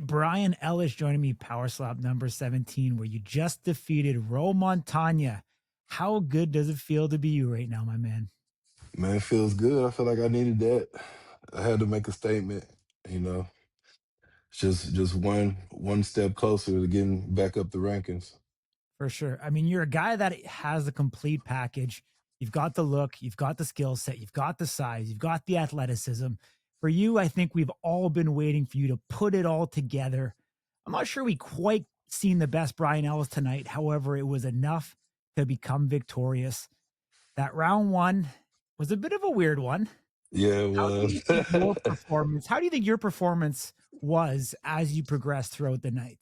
Brian Ellis joining me, Power Slap number 17, where you just defeated Ro Montagna. How good does it feel to be you right now, my man? Man, it feels good. I feel like I needed that. I had to make a statement, you know. Just one step closer to getting back up the rankings. For sure. I mean, you're a guy that has the complete package. You've got the look, you've got the skill set, you've got the size, you've got the athleticism. For you, I think we've all been waiting for you to put it all together. I'm not sure we quite seen the best Brian Ellis tonight. However, it was enough to become victorious. That round one was a bit of a weird one. Yeah, it How do was. you think your performance how do you think your performance was as you progressed throughout the night?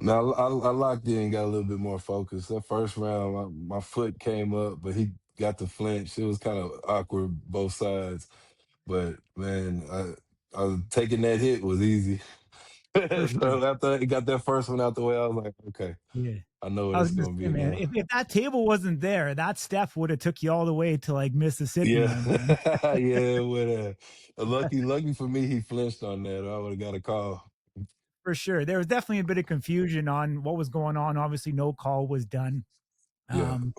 Now I locked in, got a little bit more focused. That first round, my foot came up, but he got the flinch. It was kind of awkward both sides, but man, I taking that hit was easy. For sure. So after he got that first one out the way, I was like, okay, Yeah. I know what I was it's gonna gonna say, be man, now. if that table wasn't there, that step would have took you all the way to, like, Mississippi, Yeah, my man. yeah, with lucky for me, he flinched on that, or I would have got a call. For sure. There was definitely a bit of confusion on what was going on. Obviously, no call was done. Yeah, Um,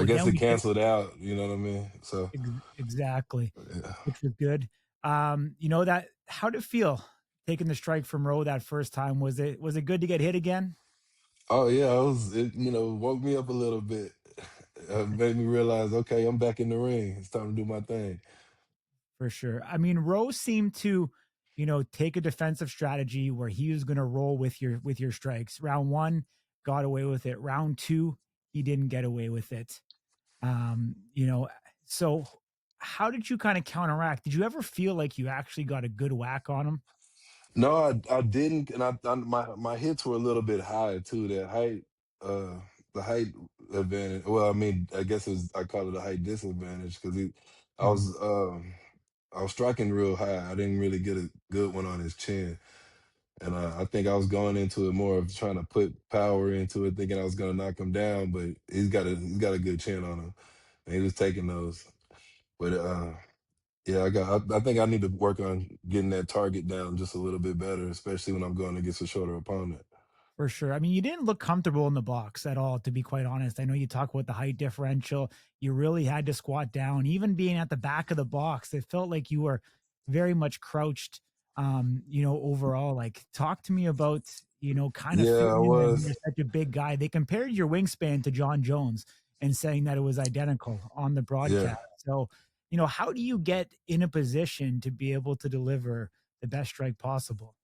I guess then it we get canceled out. You know what I mean? So, exactly, yeah. which was good. That how'd it feel taking the strike from Rowe that first time? Was it good to get hit again? Oh yeah, woke me up a little bit. Made me realize, okay, I'm back in the ring. It's time to do my thing. For sure. I mean, Rose seemed to, take a defensive strategy where he was going to roll with your strikes. Round one, got away with it. Round two, he didn't get away with it. Um, you know, so how did you kind of counteract? Did you ever feel like you actually got a good whack on him? No, I didn't, and my hits were a little bit high too. The height advantage. Well, I mean, I guess I call it a height disadvantage because I Mhm. was um, I was striking real high. I didn't really get a good one on his chin, and I think I was going into it more of trying to put power into it, thinking I was going to knock him down. But he's got a good chin on him, and he was taking those. But yeah, I think I need to work on getting that target down just a little bit better, especially when I'm going against a shorter opponent. For sure. I mean, you didn't look comfortable in the box at all, to be quite honest. I know you talk about the height differential. You really had to squat down. Even being at the back of the box, it felt like you were very much crouched. Overall, like talk to me about, kind of Yeah, I fitting in there when was. you're such a big guy. They compared your wingspan to John Jones and saying that it was identical on the Yeah. broadcast. So, how do you get in a position to be able to deliver the best strike possible?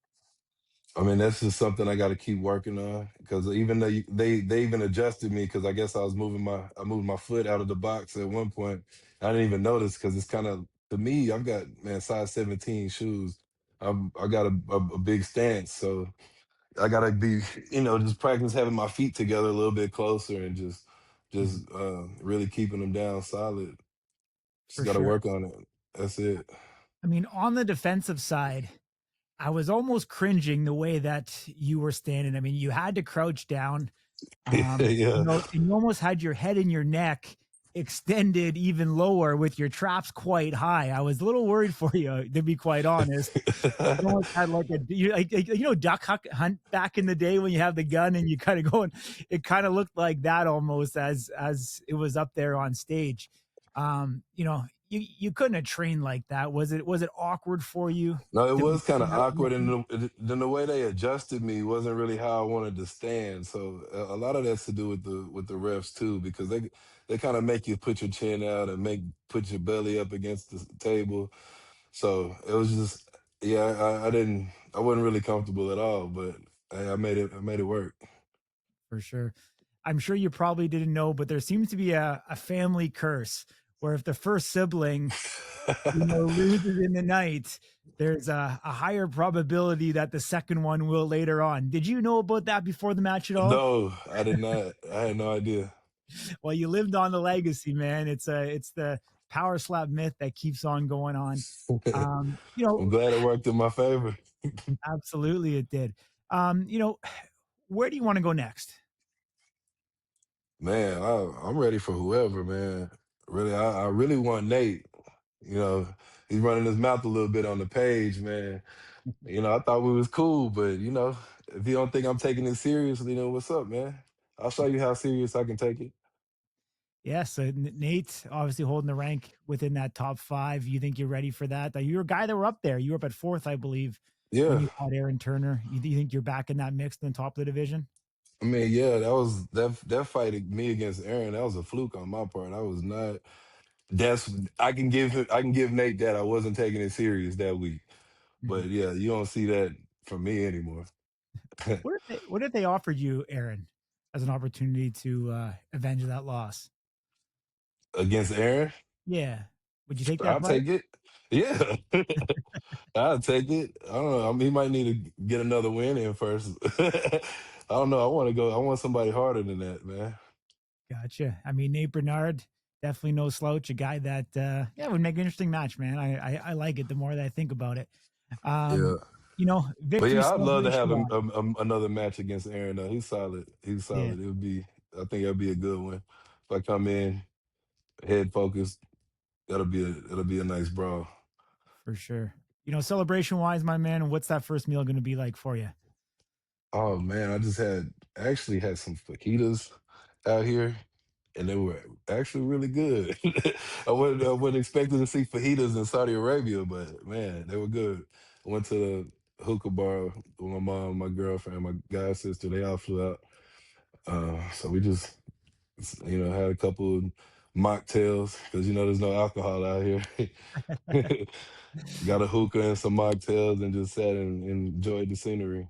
I mean, that's just something I got to keep working on because even though they even adjusted me because I guess I moved my foot out of the box at one point. I didn't even notice because it's kind of to me I've got man size 17 shoes. I got a big stance, so I gotta be just practice having my feet together a little bit closer and just Mhm. just really keeping them down solid. Just For got to sure. work on it. That's it. I mean, on the defensive side, I was almost cringing the way that you were standing. I mean, you had to crouch down, Yeah. and you almost had your head and your neck extended even lower with your traps quite high. I was a little worried for you, to be quite honest. You almost had like duck hunt back in the day when you have the gun and you kind of going. It kind of looked like that almost as it was up there on stage. You couldn't have trained like that. Was it awkward for you No, it to be was kind doing of that on the awkward, and feet? then the way they adjusted me wasn't really how I wanted to stand. So a lot of that's to do with the refs too, because they kind of make you put your chin out and make put your belly up against the table. So it was just yeah, I wasn't really comfortable at all, but I made it work. For sure. I'm sure you probably didn't know, but there seems to be a family curse where if the first sibling, loses in the night, there's a higher probability that the second one will later on. Did you know about that before the match at all? No, I did not. I had no idea. Well, you lived on the legacy, man. It's the power slap myth that keeps on going on. Um, you I'm know, glad it worked in my favor. Absolutely it did. Um, you know, where do you want to go next? Man, I'm ready for whoever, man. Really, I really want Nate. You know, he's running his mouth a little bit on the page, man. I thought we was cool, but if you don't think I'm taking it seriously, then what's up, man? I'll show you how serious I can take it. Yeah, so Nate obviously holding the rank within that top five. You think you're ready for that? You're a guy that were up there. You were up at fourth, I believe, when Yeah. you fought Aaron Turner. You think you're back in that mix in the top of the division? I mean, yeah, that fight me against Aaron, that was a fluke on my part. I was not that's I can give Nate that I wasn't taking it serious that week. But Mhm. yeah, you don't see that from me anymore. What if they offered you, Aaron, as an opportunity to avenge that loss? Against Aaron, Yeah. Would you take that I'll fight? take it. Yeah. I'll take it. I don't know. I mean, he might need to get another win in first. I don't know. I want somebody harder than that, man. Gotcha. I mean, Nate Bernard, definitely no slouch, a guy that yeah, would make an interesting match, man. I like it the more that I think about it. Yeah. Um, But victory yeah, I'd love to have celebration wise. another match against Aaron. Though. He's solid. He's Yeah, solid. I think it'll be a good one. If I come in head focused, it'll be a nice brawl. for sure. Celebration wise, my man, what's that first meal going to be like for you? Oh man, actually had some fajitas out here, and they were actually really good. I wasn't expecting to see fajitas in Saudi Arabia, but man, they were good. I went to the hookah bar with my mom, my girlfriend, my god sister. They all flew out, so we just had a couple of mocktails because there's no alcohol out here. Got a hookah and some mocktails and just sat and enjoyed the scenery.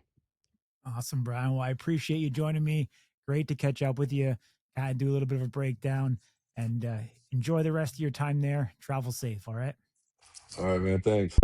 Awesome, Brian. Well, I appreciate you joining me. Great to catch up with you. Kind of do a little bit of a breakdown and enjoy the rest of your time there. Travel safe. All right. All right, man. Thanks.